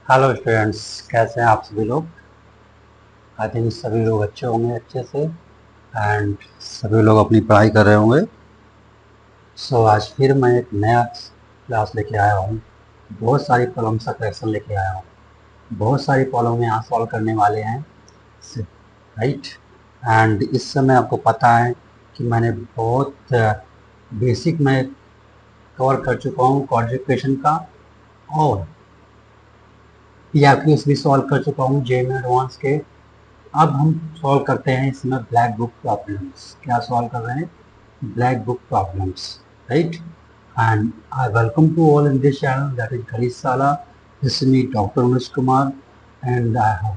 Hello students, कैसे हैं आप सभी लोग। आई थिंक सभी लोग अच्छे होंगे अच्छे से एंड सभी लोग अपनी पढ़ाई कर रहे होंगे। आज फिर मैं एक नया क्लास लेके आया हूँ। बहुत सारी प्रॉब्लम्स का कलेक्शन लेके आया हूँ। बहुत सारी प्रॉब्लम यहाँ सॉल्व करने वाले हैं, राइट। एंड इस समय आपको पता है कि मैंने बहुत बेसिक मैं कवर कर चुका हूँ क्वाड्रेटिक इक्वेशन का, और पीआरक्यूज भी सॉल्व कर चुका हूँ जेएमए एडवांस के। अब हम सॉल्व करते हैं इसमें ब्लैक बुक प्रॉब्लम्स। क्या सॉल्व कर रहे हैं? Black book problems, right. And I welcome to all in this channel, that is Ganitshala. This is me doctor Umesh Kumar and I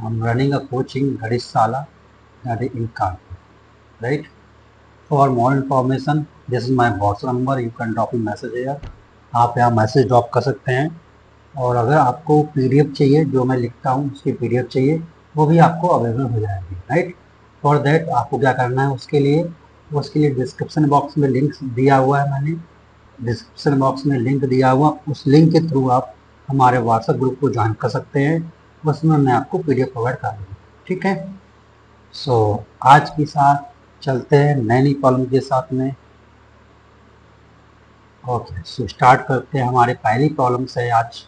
am running a coaching Ganitshala, that is in Kanpur, right. For more information, this is my WhatsApp number, you can drop in message here. आप यहाँ message drop कर सकते हैं। और अगर आपको PDF चाहिए, जो मैं लिखता हूँ उसकी पीडीएफ चाहिए, वो भी आपको अवेलेबल हो जाएगी, राइट। फॉर दैट आपको क्या करना है, उसके लिए डिस्क्रिप्शन बॉक्स में लिंक दिया हुआ है। मैंने डिस्क्रिप्शन बॉक्स में लिंक दिया हुआ, उस लिंक के थ्रू आप हमारे व्हाट्सएप ग्रुप को ज्वाइन कर सकते हैं। उसमें मैं आपको पीडीएफ प्रोवाइड कर दूँगा, ठीक है। आज के साथ चलते हैं नई नई प्रॉब्लम के साथ में। ओके, सो स्टार्ट करते हैं। हमारे पहली प्रॉब्लम से आज।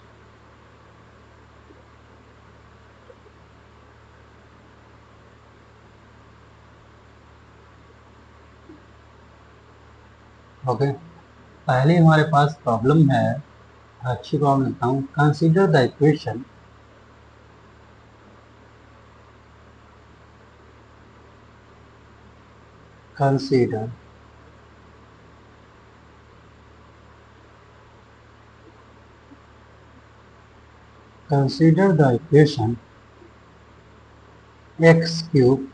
ओके, पहले हमारे पास प्रॉब्लम है, अच्छी प्रॉब्लम लिखता हूँ। Consider the equation consider consider the equation x cube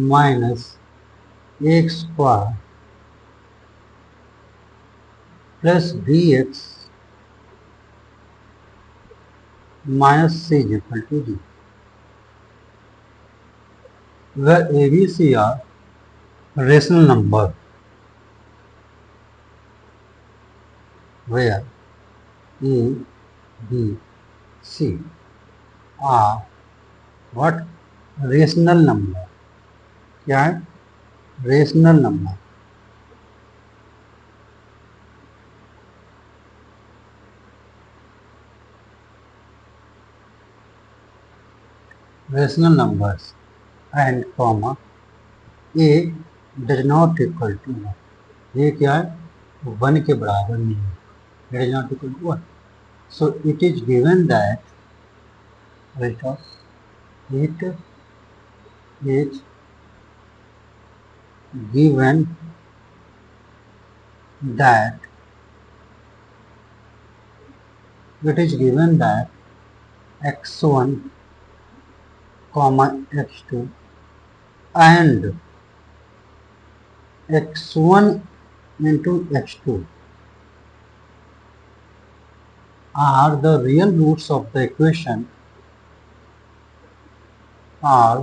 minus x square plus b x minus c equal to d, where a b c are rational number, where a b c are what? Rational number. क्या है? Rational number. Rational numbers and comma a does not equal to one. ये क्या है? One के बराबर नहीं है। It is not equal to one. So it is given that it is given that x1 comma x2 and x1 into x2 are the real roots of the equation, are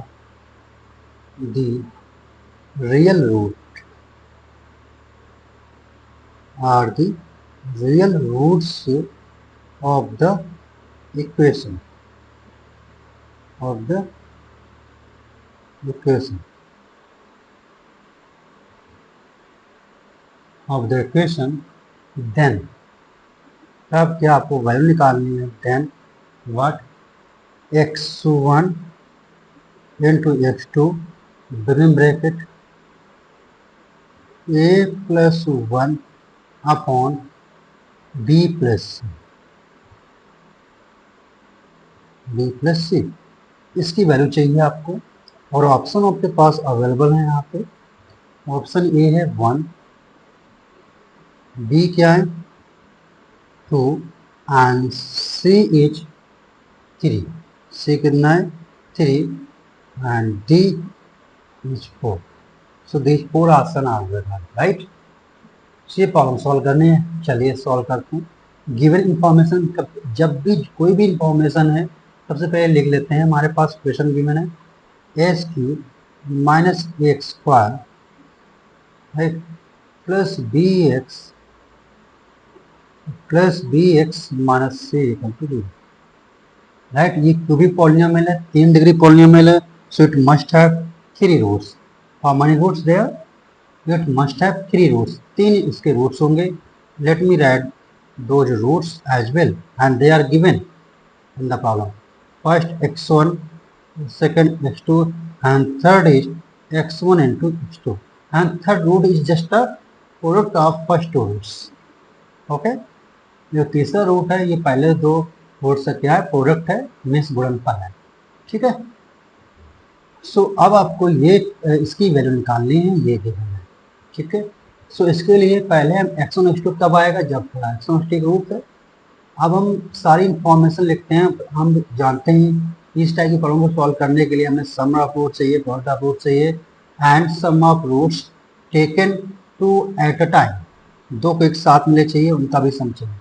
the real root are the real roots of the equation of the equation of the equation, then तब क्या आपको value निकालनी है? Then what? x1 into x2 within bracket a plus 1 upon b plus c, इसकी value चाहिए आपको। और option आपके पास अवेलेबल है यहाँ पे। ऑप्शन ए है 1, बी क्या है 2 एंड सी इज 3। सी कितना है? 3 and d is 4। So this 4 option are right. ये प्रॉब्लम सॉल्व करनी है। चलिए सॉल्व करते हैं। गिवन इंफॉर्मेशन, जब भी कोई भी इंफॉर्मेशन है, सबसे पहले लिख लेते हैं। हमारे पास क्वेश्चन गिवन है as q minus x square plus b x plus b x minus c equal to d, right. ये क्यूबिक पॉलिनोमियल है, 3 डिग्री पॉलिनोमियल है, so it must have 3 roots. How many roots there? It must have 3 roots, 3 इसके roots होंगे। Let me write those roots as well and they are given in the problem. First x1, second x2, and third is x1 into x2. And third root is just a product of first two roots. Okay? जो तीसरा root है ये पहले दो root से क्या है? Product है, मीन्स गुणनफल है। ठीक है। सो अब आपको ये इसकी वैल्यू निकालनी है, ये गिवन है। ठीक है। सो इसके लिए पहले हम x1 x2 तब आएगा जब थोड़ा x1 x2 रूट है। अब हम सारी इंफॉर्मेशन लिखते हैं। हम जानते हैं इस टाइप की प्रॉब्लम को सॉल्व करने के लिए हमें सम ऑफ रूट चाहिए, प्रोडक्ट ऑफ रूट चाहिए and sum of roots taken two at a time. दो को एक साथ मिले चाहिए, उनका भी सम चाहिए।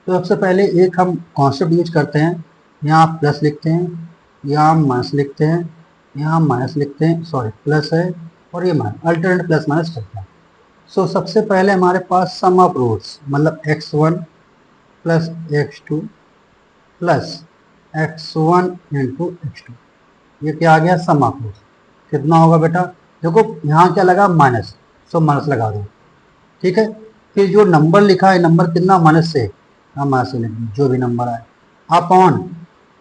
तो सबसे पहले एक हम कॉन्सेप्ट यूज करते हैं, यहाँ प्लस लिखते हैं, यहाँ माइनस लिखते हैं, यहाँ माइनस लिखते हैं, सॉरी प्लस है और ये माइनस, अल्टरनेट प्लस माइनस करते हैं। सो सबसे पहले हमारे पास सम ऑफ रूट्स मतलब x1 plus x2 plus x1 into x2, ये क्या आ गया? Sum of roots. कितना होगा बेटा? देखो यहाँ क्या लगा? माइनस, सो माइनस लगा दो। ठीक है। फिर जो नंबर लिखा है, नंबर कितना? माइनस से, हम माइनस से लिखेंगे जो भी नंबर आए, upon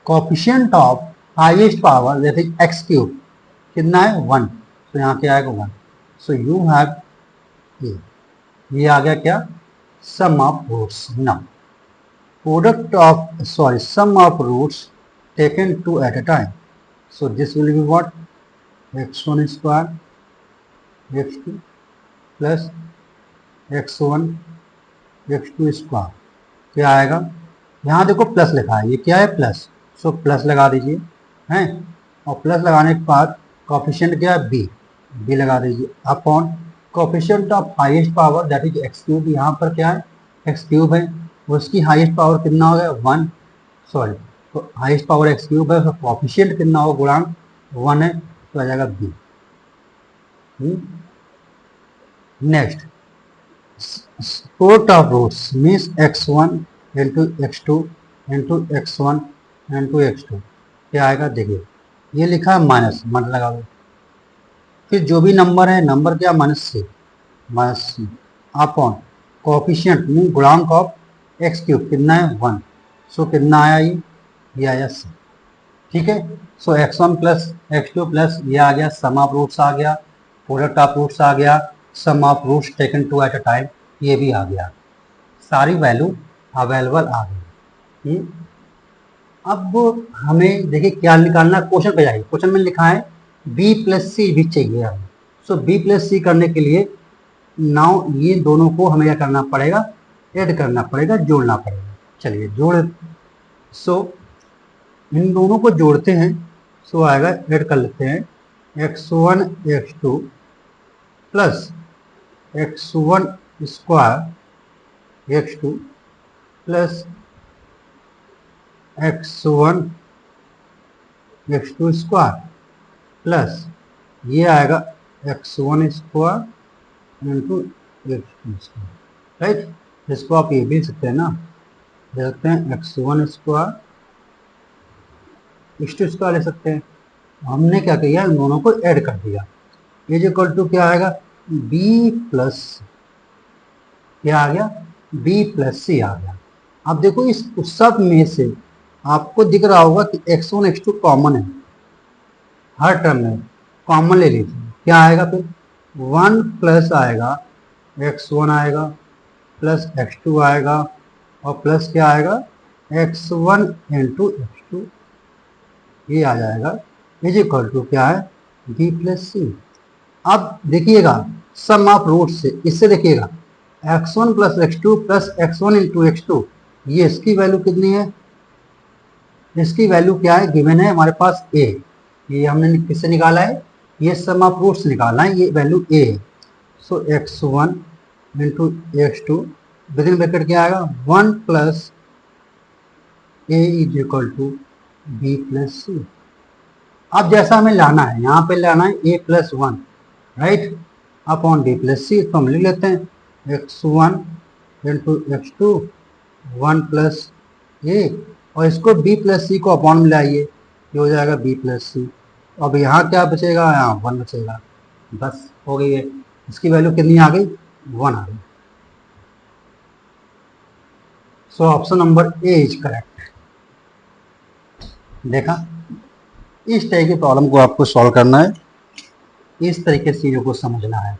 coefficient of highest power जैसे एक्स क्यूब कितना है? 1, तो यहाँ क्या आएगा? 1। सो यू हैव ये आ गया क्या? Sum of roots. Now product of sum of roots taken two at a time. So this will be what? x1 square x2 plus x1 x2 square क्या आएगा? यहाँ देखो प्लस लिखा है, ये क्या है? प्लस। सो प्लस लगा दीजिए हैं, और प्लस लगाने के बाद कोफिशिएंट क्या है? बी लगा दीजिए upon coefficient of highest power that is x cube. यहाँ पर क्या है? एक्स क्यूब है, उसकी हाईएस्ट पावर कितना हो गया? 1, सॉरी, तो हाईएस्ट पावर एक्स क्यूब है, कोफिशिएंट कितना होगा? गुणांक 1 है, तो आ जाएगा b. Next product of roots means x1 into x2 into x1 into x2 क्या आएगा? देखिए ये लिखा है माइनस, माइनस लगा दो। फिर जो भी नंबर है, नंबर क्या? माइनस सी अपॉन कोफिशिएंट मीन गुणांक ऑफ एक्स क्यूब कितना है? 1। सो कितना आया? ये आया सी। ठीक है। So x1 plus x2 plus ये आ गया सम ऑफ रूट्स आ गया, प्रोडक्ट ऑफ रूट्स आ गया, sum of roots taken two at a time ये भी आ गया, सारी वैल्यू अवेलेबल आ गई। अब हमें देखिए क्या निकालना, क्वेश्चन पे जाइए। क्वेश्चन में लिखा है b प्लस सी भी चाहिए हमें। सो b प्लस सी करने के लिए नाउ ये दोनों को हमें क्या करना पड़ेगा? ऐड करना पड़ेगा, जोड़ना पड़ेगा। चलिए जोड़, सो इन दोनों को जोड़ते हैं। सो आएगा, ऐड कर लेते हैं, x1 x2 plus x1 square x2 plus x1 x2 square plus ये आएगा x1 square into x2 square, right. इसको आप ये भी लिख सकते हैं ना, ले सकते हैं x1 स्क्वायर x2 स्क्वायर ले सकते हैं। हमने क्या किया? इन दोनों को ऐड कर दिया। इज इक्वल टू क्या आएगा? b प्लस क्या आ गया? b प्लस सी आ गया। अब देखो इस सब में से आपको दिख रहा होगा कि x1 x2 कॉमन है, हर टर्म में कॉमन ले लीजिए। क्या आएगा? फिर 1 प्लस आएगा x1 आएगा प्लस x2 आएगा और प्लस क्या आएगा? x1 इंटू x2 ये आ जाएगा, इज इक्वल टू क्या है? b plus C. अब देखिएगा सम ऑफ रूट से, इससे देखिएगा x1 plus x2 plus x1 into x2, ये इसकी वैल्यू कितनी है? इसकी वैल्यू क्या है? गिवन है हमारे पास a। ये हमने किससे निकाला है? ये सम ऑफ रूट्स निकालना है, ये वैल्यू a है। So x1 into x2 within bracket क्या आएगा? 1 plus a is equal to b plus C. अब जैसा हमें लाना है, यहाँ पे लाना है a plus 1, right, upon b plus C. तो हम लिख लेते हैं x1 इंटू x2 1 प्लस ए, और इसको बी प्लस सी को अपॉन मिलाइए, ये हो जाएगा बी प्लस सी। अब यहाँ क्या बचेगा, यहाँ 1 बचेगा। बस हो गई है, इसकी वैल्यू कितनी आ गई, 1 आ गई। So option number A is correct. देखा, इस तरह की प्रॉब्लम को आपको सॉल्व करना है, इस तरीके से चीज़ों को समझना है,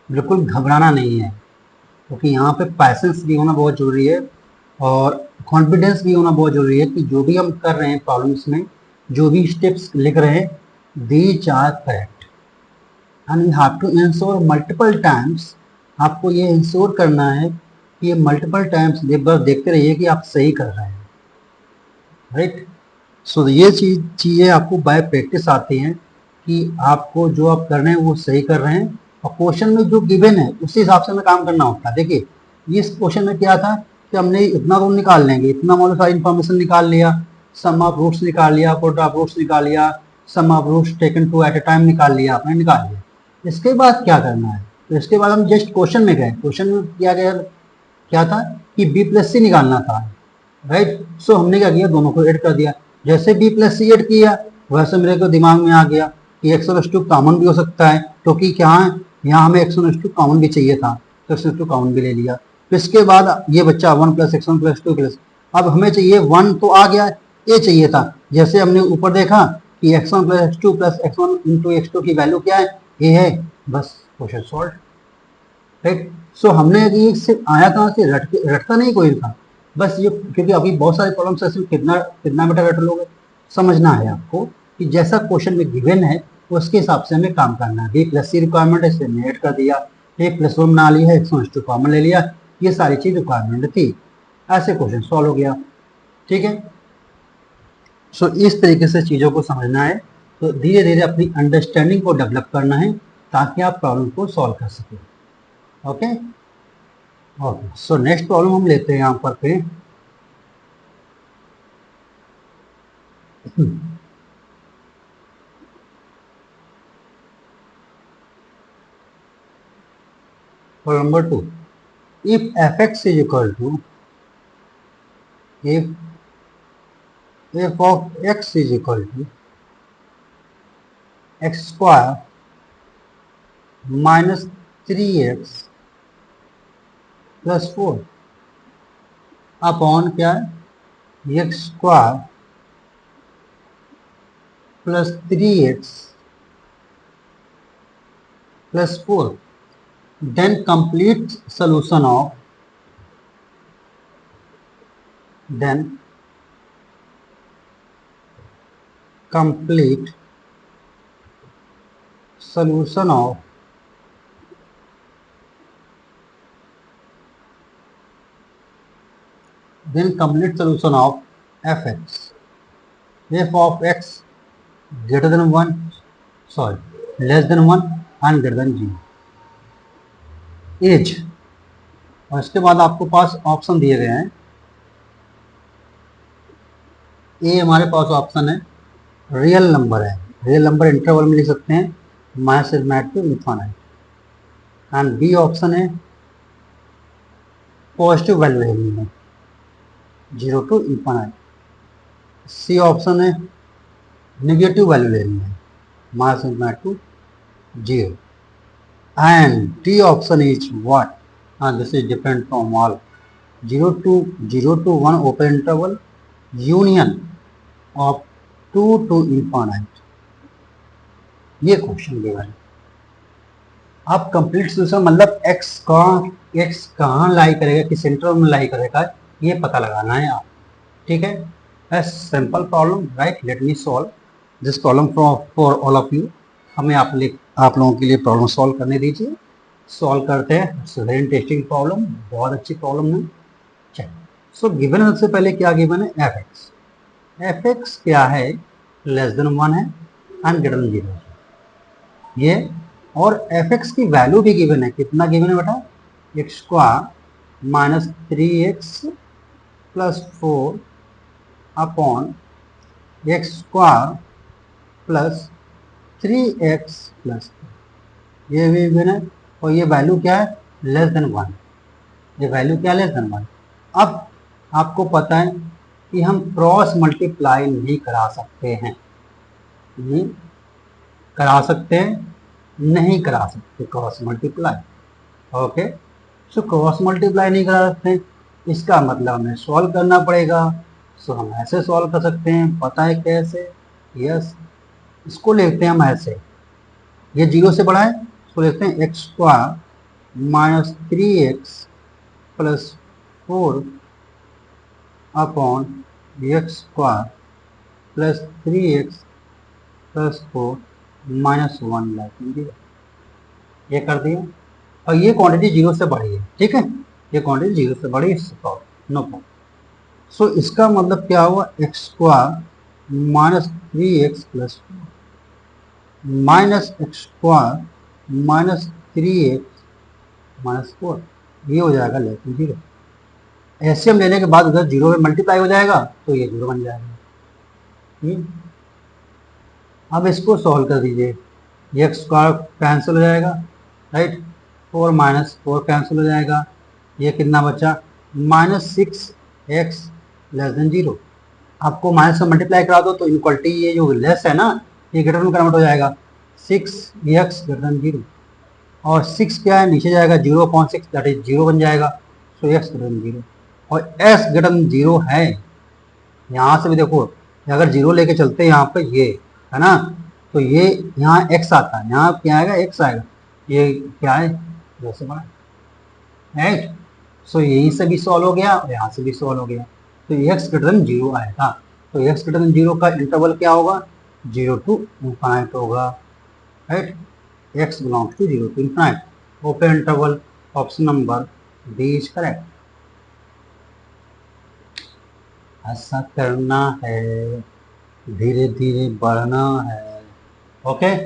बिल्कुल घबराना नहीं है, क्योंकि यहाँ पे पैसेंस भी होना बहुत ज़रूरी है और कॉन्फिडेंस भी होना बहुत ज़रूरी है कि जो भी हम कर रहे हैं प्रॉब्लम्स में, जो भी स्टेप्स लिख रहे हैं, these are correct and you have to ensure multiple times. आपको ये इंश्योर करना है कि ये मल्टीपल टाइम्स बस देखते रहिए कि आप सही कर रहे हैं, राइट। सो ये चीज़ें आपको बाय प्रैक्टिस आती हैं कि आपको जो आप कर रहे हैं वो सही कर रहे हैं, और क्वेश्चन में जो गिवन है उसी हिसाब से हमें काम करना होता है। देखिए, इस क्वेश्चन में क्या था कि हमने इतना तो निकाल लेंगे, इतना मतलब सारी इन्फॉर्मेशन निकाल लिया, सम ऑफ रूट्स निकाल लिया, कोड ऑफ रूट्स निकाल लिया, sum of roots taken two at a time निकाल लिया, आपने निकाल लिया। इसके बाद क्या करना है, तो इसके बाद हम जस्ट क्वेश्चन में गए, क्वेश्चन में किया गया क्या था कि बी प्लस सी निकालना था, राइट। सो हमने क्या किया, दोनों को ऐड कर दिया। जैसे बी प्लस सी ऐड किया, वैसे मेरे को दिमाग में आ गया कि x one x two common भी हो सकता है, क्योंकि क्या है, यहाँ हमें x one x two common भी चाहिए था, तो x one x two common भी ले लिया। फिर इसके बाद ये बच्चा 1 plus x one plus two plus, अब हमें चाहिए 1 तो आ गया, ए चाहिए था। जैसे हमने ऊपर देखा कि x one plus x two plus x one into x two की वैल्यू क्या है, ए है, बस क्वेश्चन सॉल्व, राइट। सो हमने ये सिर्फ आया कहाँ से, रटता नहीं कोई था, बस ये, क्योंकि अभी बहुत सारे प्रॉब्लम्स ऐसे कितना कितना बेटा रट लोगे, समझना है आपको कि जैसा क्वेश्चन में गिवन है उसके हिसाब से हमें काम करना है। बी प्लस सी रिक्वायरमेंट है, इससे ऐड कर दिया, ए प्लस वन बना लिया है, एक्स वन टू कॉमन ले लिया, ये सारी चीज रिक्वायरमेंट थी, ऐसे क्वेश्चन सॉल्व हो गया, ठीक है। सो इस तरीके से चीज़ों को समझना है, तो धीरे धीरे अपनी अंडरस्टैंडिंग को डेवलप करना है ताकि आप प्रॉब्लम को सॉल्व कर सकें, okay. Okay, so next problem हम लेते हैं यहाँ पर पे problem number 2, if fx is equal to, if f of x is equal to x square minus 3x plus 4 upon क्या है, x square plus 3x plus 4, then complete solution of, then complete solution of fx, f of x greater than 1, sorry, less than 1 and greater than 0 as. और इसके बाद आपको पास option दिए गए हैं, a हमारे पास ऑप्शन है रियल नंबर है, रियल नंबर इंटरवल में लिख सकते हैं, minus infinite to infinite, and b option है पॉजिटिव वैल्यू लेनी है 0 टू इनफाइनाइट, सी ऑप्शन है नेगेटिव वैल्यू लेनी है minus infinite to 0, and D option is what? And this is different from all. 0 to 1 open interval, union of 2 to infinite. ये question given है। आप complete solution मतलब x कहाँ लाई करेगा, किस इंटरवल में लाई करेगा, ये पता लगाना है आप, ठीक है। A simple problem, right. Let me solve this problem for all of you. हमें आप लोगों के लिए प्रॉब्लम सॉल्व करने दीजिए, सॉल्व करते हैं। इट्स वेरी इंटरेस्टिंग प्रॉब्लम, बहुत अच्छी प्रॉब्लम है। चलिए, सो गिवन है, सबसे पहले क्या गिवन है, एफ एक्स। एफ एक्स क्या है, लेस देन 1 है एंड ग्रेटर देन 0 ये, और एफ एक्स की वैल्यू भी गिवन है, कितना गिवन है बेटा, x square minus 3x plus 4 upon x square plus 3x plus, ये भी गिवन है, और ये वैल्यू क्या है, लेस देन 1, ये वैल्यू क्या है, लेस देन 1। अब आपको पता है कि हम क्रॉस मल्टीप्लाई नहीं करा सकते हैं, नहीं करा सकते हैं, नहीं करा सकते cross multiply. Okay, so cross multiply नहीं करा सकते, इसका मतलब हमें सॉल्व करना पड़ेगा। सो हम ऐसे सॉल्व कर सकते हैं, पता है कैसे? यस, इसको लिखते हैं हम ऐसे, ये जीरो से बड़ा है, इसको लिखते हैं x square minus 3x plus 4 upon x square plus 3x plus 4 minus 1 zero. ये कर दिया, और ये क्वांटिटी जीरो से बड़ी है, ठीक है, ये क्वांटिटी जीरो से बड़ी है, नो प्रॉब्लम। सो इसका मतलब क्या हुआ, x square minus 3x plus minus x square minus 3x minus 4, ये हो जाएगा लेस देन जीरो। एलसीएम लेने के बाद उधर जीरो में मल्टीप्लाई हो जाएगा तो ये जीरो बन जाएगा। अब इसको सॉल्व कर दीजिए, ये एक्स स्क्वायर कैंसिल हो जाएगा, राइट, 4 माइनस 4 कैंसिल हो जाएगा, ये कितना बचा, minus 6x less than zero. आपको माइनस से मल्टीप्लाई करा दो तो इक्वलिटी ये जो लेस है ना, ये ग्रेटर में कन्वर्ट हो जाएगा, 6x ग्रेटर देन जीरो, और 6 क्या है, नीचे जाएगा 0.6 दैट इज जीरो बन जाएगा, सो x ग्रेटर देन जीरो। और s ग्रेटर देन जीरो है, यहाँ से भी देखो, अगर जीरो लेके चलते हैं यहाँ पे, ये है ना, तो ये यहाँ x आता है, यहाँ क्या आएगा, x आएगा, ये क्या है, जैसे बड़ा, राइट। सो यहीं से भी सॉल्व हो गया और यहाँ से भी सॉल्व हो गया, तो x ग्रेटर देन जीरो आएगा। तो x ग्रेटर देन जीरो का इंटरवल क्या होगा, 0 to इंफाइनाइट होगा, right, x belongs to 0 to infinite, open interval, option number d is correct. ऐसा करना है, धीरे धीरे बढ़ना है। ओके,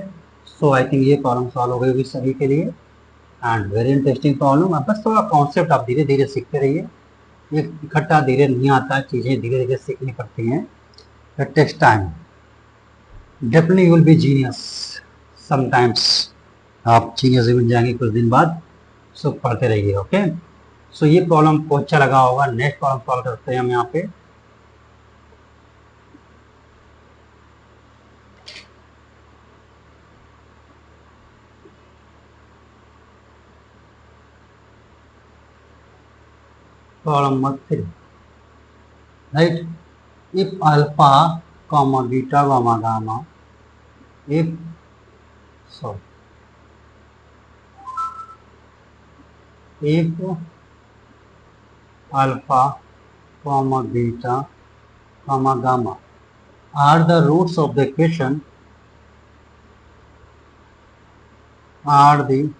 सो आई थिंक ये प्रॉब्लम सॉल्व हो गई होगी सभी के लिए, एंड वेरी इंटरेस्टिंग प्रॉब्लम। अब बस थोड़ा कॉन्सेप्ट आप धीरे धीरे सीखते रहिए, ये इकट्ठा धीरे नहीं आता है, चीज़ें धीरे धीरे सीखनी पड़ती हैं, it takes time. Definitely you will be genius sometimes, आप जीनियस बन जाएंगे कुछ दिन बाद। सो पढ़ते रहिए, ओके। सो ये प्रॉब्लम को अच्छा लगा होगा, नेक्स्ट प्रॉब्लम सॉल्व करते हैं हम यहाँ पे। Problem number 3, right, if alpha comma beta comma gamma, if so if alpha comma beta comma gamma are the roots of the equation, are the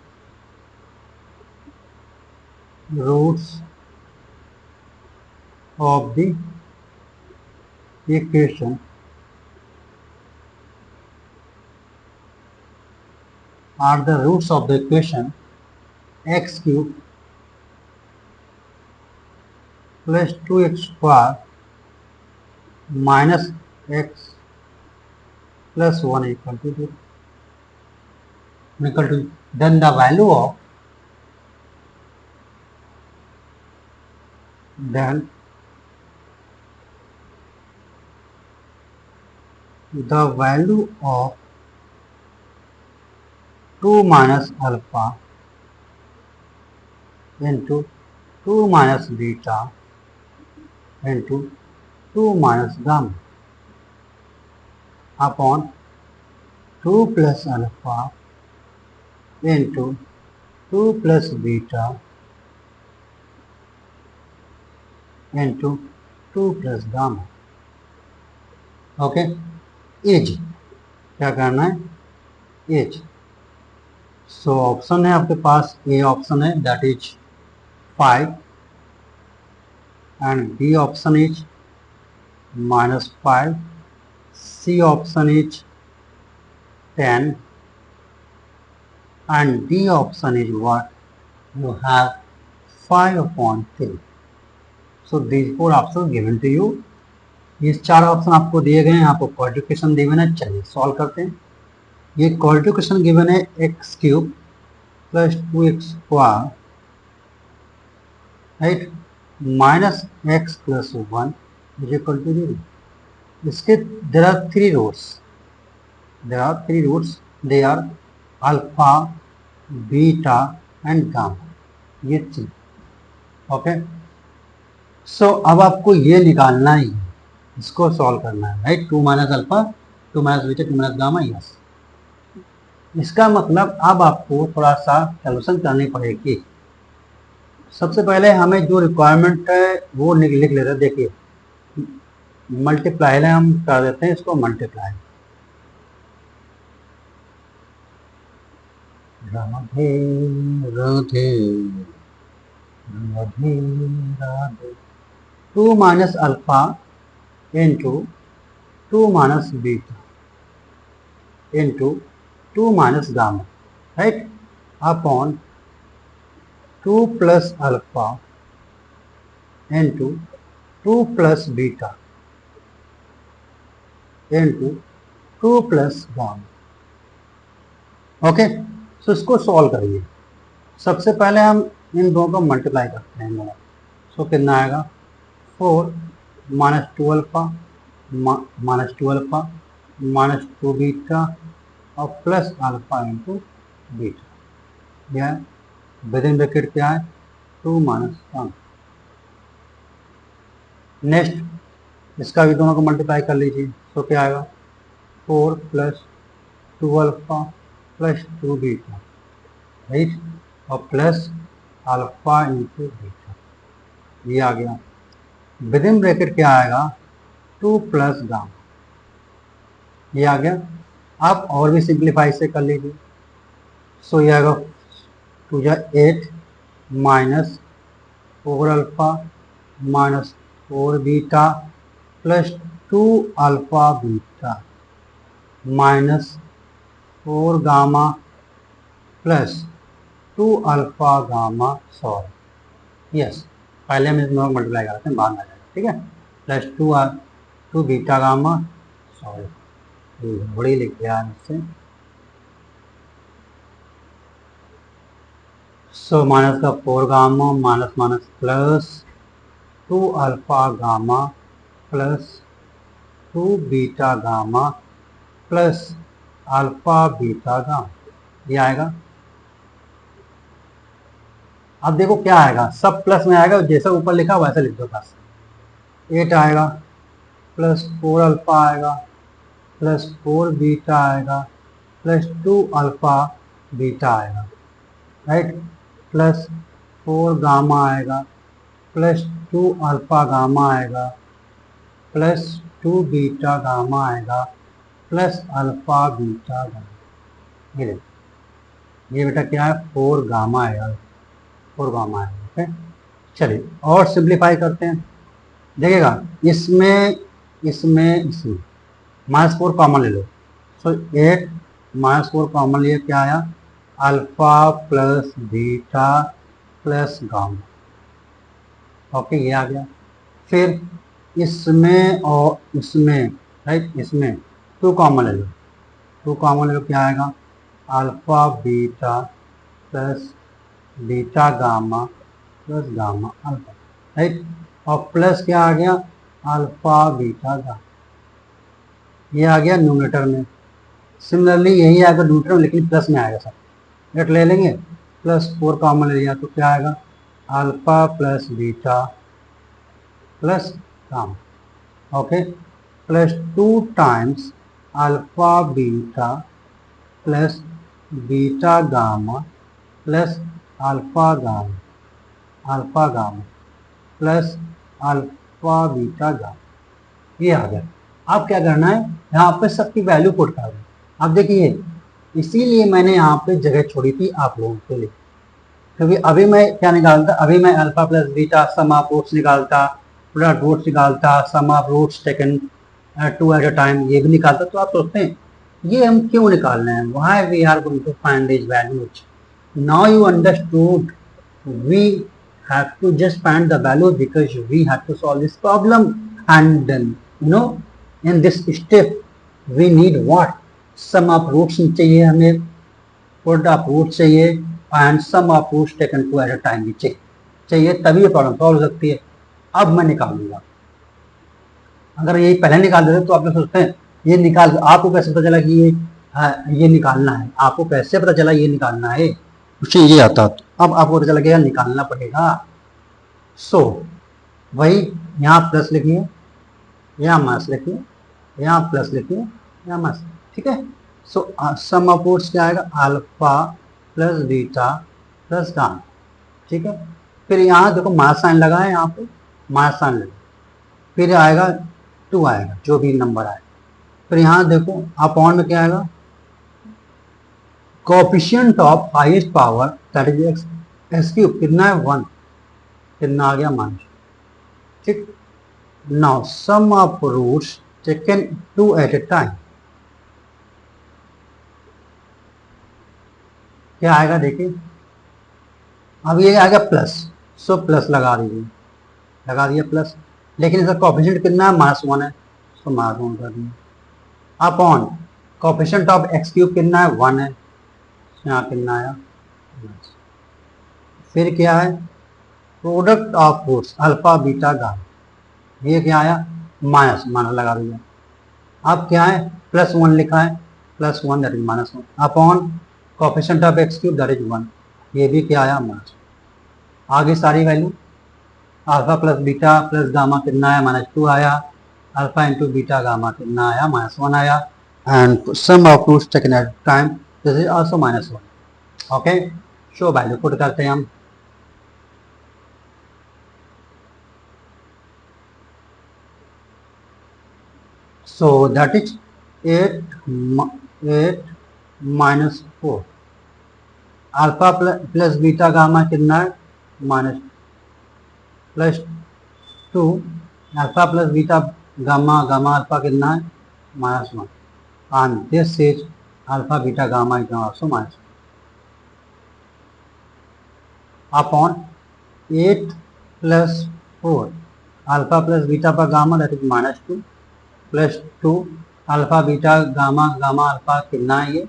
roots of the equation, are the roots of the equation x cube plus 2x square minus x plus 1 equal to 0, equal to, then the value of, then the value of 2 minus alpha into 2 minus beta into 2 minus gamma upon 2 plus alpha into 2 plus beta into 2 plus gamma। Okay, as क्या करना है, as. So option है आपके पास, a option है that is 5 and b option is -5, c option is 10 and D option is what, you have 5/3। so these 4 options given to you, ये 4 option आपको दिए गए हैं, आपको क्वाड्रिकेशन गिवन है। चलिए सॉल्व करते हैं। ये क्वाड्रिकेशन गिवन है x cube plus 2x square, right, minus x plus 1 is equal to 0। इसके there are three roots, they are alpha, beta and gamma, ये तीन। ओके, सो अब आपको ये निकालना ही है, इसको सॉल्व करना है, right. 2 minus alpha, 2 minus beta, 2 minus gamma, yes. इसका मतलब अब आपको थोड़ा सा सॉल्यूशन करनी पड़ेगी। सबसे पहले हमें जो रिक्वायरमेंट है वो लिख लेते हैं। देखिए, मल्टीप्लाई हम कर देते हैं इसको, multiply. Radhe Radhe Radhe Radhe. 2 minus alpha into 2 minus beta into 2 minus gamma, right, upon 2 plus alpha into 2 plus beta into 2 plus gamma. Okay, so इसको सॉल्व करिए। सबसे पहले हम इन दोनों को मल्टीप्लाई करते हैं। सो कितना आएगा, 4 minus 2 alpha minus 2 alpha minus 2 beta और प्लस अल्फा इंटू बीटा। यह विद इन ब्रैकेट क्या है, 2 माइनस 1। नेक्स्ट इसका भी दोनों को मल्टीप्लाई कर लीजिए। सो क्या आएगा, 4 plus 2 alpha plus 2 beta, right, और प्लस अल्फा इंटू बीटा, ये आ गया। विद इन ब्रैकेट क्या आएगा, 2 प्लस गामा, ये आ गया। आप और भी सिंप्लीफाई से कर लीजिए। सो ये आएगा 2 या 8 minus 4 alpha minus 4 beta plus 2 alpha beta minus 4 gamma plus 2 alpha gamma, sorry yes, पहले हम इसमें मल्टीप्लाई करते हैं, बाद में आ जाएगा, ठीक है। प्लस 2 बीटा गामा, सॉरी बड़ी लिख दिया है इससे। सो माइनस का 4 gamma minus minus plus 2 alpha gamma plus 2 beta gamma plus alpha beta gamma, ये आएगा। अब देखो क्या आएगा, सब प्लस में आएगा, जैसा ऊपर लिखा वैसा लिख दो बस। 8 आएगा प्लस 4 अल्फा आएगा प्लस 4 बीटा आएगा प्लस 2 अल्फा बीटा आएगा, राइट, प्लस 4 गामा आएगा प्लस 2 अल्फा गामा आएगा प्लस 2 बीटा गामा आएगा प्लस अल्फा बीटा गामा। ये देखो, ये बेटा क्या है, 4 गामा आएगा, 4 गामा आएगा। ओके, चलिए और सिंप्लीफाई करते हैं। देखिएगा, इसमें इसमें इसमें माइनस 4 कॉमन ले लो। सो 8 माइनस 4 कॉमन लिया, क्या आया, alpha plus beta plus gamma. Okay, ये आ गया। फिर इसमें और इसमें, राइट, इसमें 2 कॉमन ले लो, 2 कॉमन ले लो, क्या आएगा, alpha beta plus beta gamma plus gamma alpha, right, और प्लस क्या आ गया, अल्फा बीटा गामा, ये आ गया न्यूमरेटर में। सिमिलरली यही आएगा न्यूमरेटर में, लेकिन प्लस में आएगा सब। एट ले लेंगे, प्लस 4 कॉमन ले लिया तो क्या आएगा, alpha plus beta plus gamma. Okay, plus 2 times alpha beta plus beta gamma plus alpha gamma plus alpha beta gamma, ये आ गया। अब क्या करना है, यहाँ पे सबकी वैल्यू पुट कर दें। अब देखिए, इसीलिए मैंने यहाँ पे जगह छोड़ी थी आप लोगों के लिए, क्योंकि अभी मैं क्या निकालता, अभी मैं alpha plus beta sum of roots निकालता, प्रोडक्ट रूट्स निकालता, sum of roots taken 2 at a time, ये भी निकालता। तो आप सोचते हैं ये हम क्यों निकालना है, why we are going to find this values. Now you understood, we have to just find the value because we have to solve this problem, and then in this step we need what, sum of roots चाहिए हमें, product of roots चाहिए, and sum of roots taken 2 at a time भी चाहिए, तभी ये problem solve हो सकती है। अब मैं निकालूंगा। अगर ये पहले निकाल देते तो आप लोग सोचते हैं ये निकाल, आपको कैसे पता चला कि ये, हाँ, ये निकालना है, आपको कैसे पता चला ये निकालना है, उससे ये आता। अब आपको पता चला कि यार निकालना पड़ेगा। सो वही यहाँ प्लस लिखिए, यहाँ माइनस लिखिए, यहाँ प्लस लिखिए, यहाँ माइनस। ठीक है। सो सम ऑफ रूट्स क्या आएगा, alpha plus beta plus gamma. ठीक है। फिर यहाँ देखो माइनस साइन लगा है, यहाँ पे माइनस साइन लगा, फिर आएगा 2 आएगा, जो भी नंबर आए। फिर यहाँ देखो अपॉन में क्या आएगा, coefficient of highest power that is x cube, कितना है 1, कितना आ गया माइनस। ठीक। Now sum of roots taken 2 at a time, क्या आएगा देखिए। अब ये आ गया प्लस, सो प्लस लगा दीजिए, लगा दिया प्लस, लेकिन इसका कोएफिशिएंट कितना है, -1 है, तो -1 कर दिया। Upon coefficient of x cube कितना है, 1 है, यहाँ कितना आया। फिर क्या है, product of roots alpha beta gamma, ये क्या आया, माइनस, माइनस लगा दिया। अब क्या है, +1 लिखा है, +1 that is -1 upon coefficient of x cube that is 1, ये भी क्या आया, माइनस। आगे सारी value alpha plus beta plus gamma कितना आया, -2 आया, अल्फा इंटू बीटा गामा कितना आया, -1 आया, and sum of roots taken at time this is also -1। Okay, so value put करते हैं हम। So that is 8 -4, alpha plus beta gamma कितना है, +2, alpha plus beta gamma gamma alpha कितना है, -1, and this is alpha beta gamma is also -1 upon 8 plus 4 alpha plus beta पर gamma that is -2 plus 2 alpha beta gamma gamma alpha कितना है, ये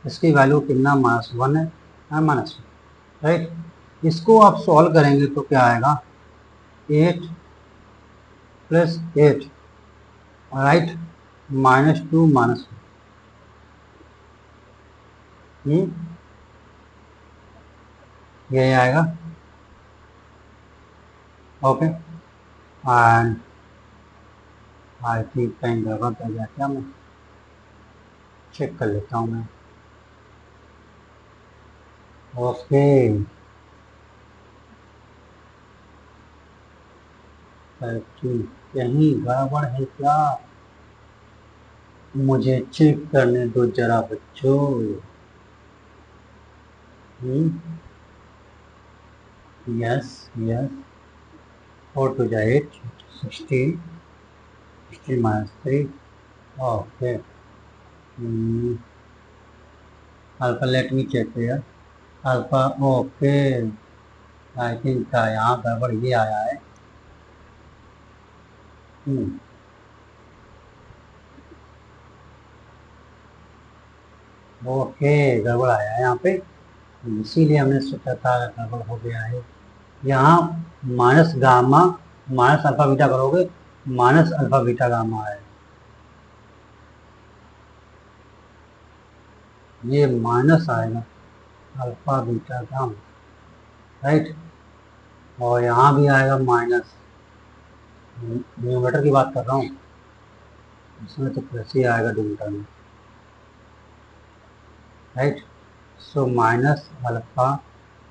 इसकी value कितना, -1 है, -1, राइट। इसको आप सॉल्व करेंगे तो क्या आएगा, 8 प्लस 8, राइट, -2 -1, ये आएगा। ओके, एंड आई थिंक कहीं गड़बड़ कर गया क्या, मैं चेक कर लेता हूँ मैं। ओके, कहीं गड़बड़ है क्या, मुझे चेक करने दो जरा बच्चों। Yes yes, 4 to 8, 16, 16 -3, okay. Alpha let me check here, alpha, okay, I think यहाँ गड़बड़ ये आया है। ओके, गड़बड़ आया है यहाँ पे, इसीलिए हमने सोचा था गड़बड़ हो गया है। यहाँ minus gamma minus alpha beta करोगे, माइनस अल्फा बीटा गामा है, ये माइनस आएगा अल्फा बीटा गामा, राइट, और यहाँ भी आएगा माइनस, न्यूमरेटर की बात कर रहा हूँ, इसमें तो प्लस ही आएगा डिनोमिनेटर में, right. So minus alpha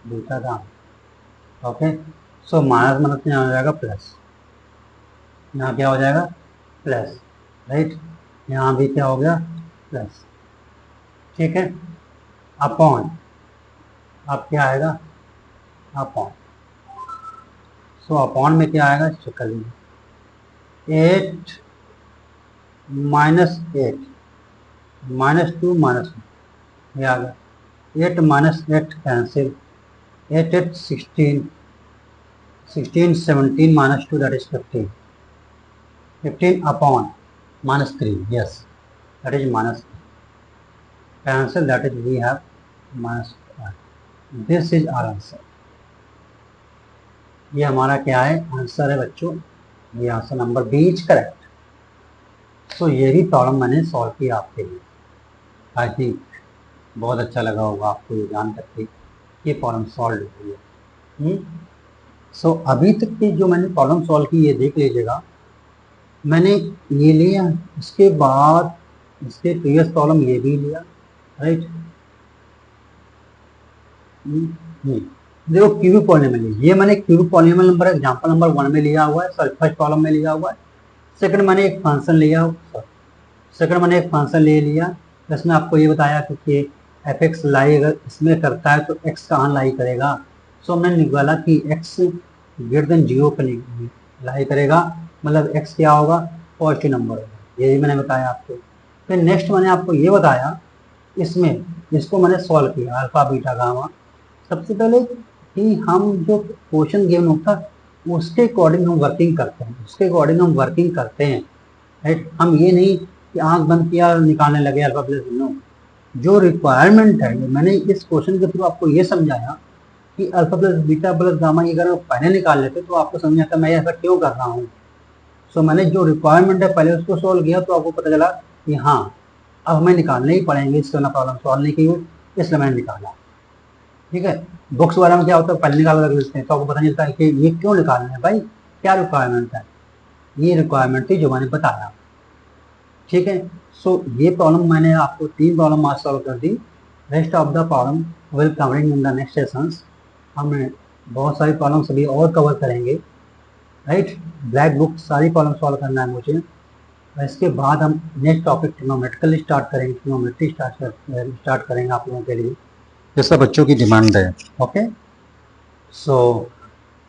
beta gamma, okay. So minus मतलब यहाँ हो जाएगा प्लस, यहाँ क्या हो जाएगा, प्लस, राइट, यहाँ भी क्या हो गया, प्लस, ठीक है। अपॉन, अब क्या आएगा, अपॉन, सो अपॉन में क्या आएगा, चेक कर लीजिए, 8 -8 -2 -1, ये आ गया, 8 -8 cancel, 8 8 16, 16 17 -2 that is 15, 15 upon -3, yes, that is -3, cancel, that is we have -5. This is our answer. ये हमारा क्या है, आंसर है बच्चों, ये answer number B is correct. So ये भी प्रॉब्लम मैंने सॉल्व किया आपके लिए। आई थिंक बहुत अच्छा लगा होगा आपको ये जान करके ये प्रॉब्लम सॉल्व हुई है। सो अभी तक की जो मैंने प्रॉब्लम सॉल्व की ये देख लीजिएगा, मैंने ये लिया, इसके बाद इसके प्रीवियस प्रॉब्लम ये भी लिया, राइट। देखो क्यूबिक पॉलिनोमियल, ये मैंने cubic polynomial number example number 1 में लिया हुआ है, सॉरी फर्स्ट प्रॉब्लम में लिया हुआ है। सेकंड मैंने एक फंक्शन लिया, सेकंड मैंने एक फंक्शन ले लिया, जिसमें आपको ये बताया कि एफ एक्स लाई अगर इसमें करता है तो एक्स कहाँ लाई करेगा। सो हमने निकाला कि एक्स ग्रेटर देन 0 पर लाई करेगा, मतलब एक्स क्या होगा, पॉजिटिव नंबर होगा, ये भी मैंने बताया आपको। फिर नेक्स्ट मैंने आपको ये बताया, इसमें इसको मैंने सॉल्व किया अल्फा बीटा गामा। सबसे पहले कि हम जो क्वेश्चन गिवन होता है उसके अकॉर्डिंग हम वर्किंग करते हैं, उसके अकॉर्डिंग हम वर्किंग करते हैं, राइट। हम ये नहीं कि आंख बंद किया और निकालने लगे अल्फा प्लस, नो। जो रिक्वायरमेंट है, मैंने इस क्वेश्चन के थ्रू आपको ये समझाया कि alpha plus beta plus gamma ये अगर पहले निकाल लेते तो आपको समझ आता मैं ऐसा क्यों कर रहा हूँ। सो मैंने जो रिक्वायरमेंट है पहले उसको सोल्व किया तो आपको पता चला कि हाँ अब हमें निकालने ही पड़ेंगे इससे ना प्रॉब्लम सॉल्व नहीं की, इसलिए मैंने निकाला। ठीक है, बुक्स वगैरह में क्या होता है पहले निकाल कर लेते हैं तो आपको पता चलता है कि ये क्यों निकालना है भाई, क्या रिक्वायरमेंट है, ये रिक्वायरमेंट थी जो मैंने बताया। ठीक है, सो ये प्रॉब्लम मैंने आपको 3 प्रॉब्लम आज सॉल्व कर दी। Rest of the problem will covering in the next sessions. हम बहुत सारी प्रॉब्लम्स अभी और कवर करेंगे, राइट। ब्लैक बुक सारी प्रॉब्लम सॉल्व करना है मुझे। इसके बाद हम नेक्स्ट टॉपिक ट्रिग्नोमेट्रिकल स्टार्ट करेंगे, ट्रिग्नोमेट्री स्टार्ट करेंगे आप लोगों के लिए, जैसा बच्चों की डिमांड है। ओके, सो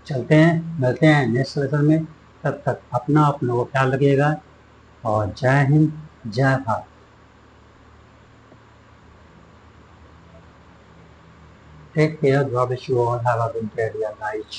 चलते हैं, मिलते हैं नेक्स्ट लेसन में। तब तक अपना अपनों को ख्याल रखिएगा और जय हिंद, जय Bharat. Take care. God bless you all. Have a good day, dear guys.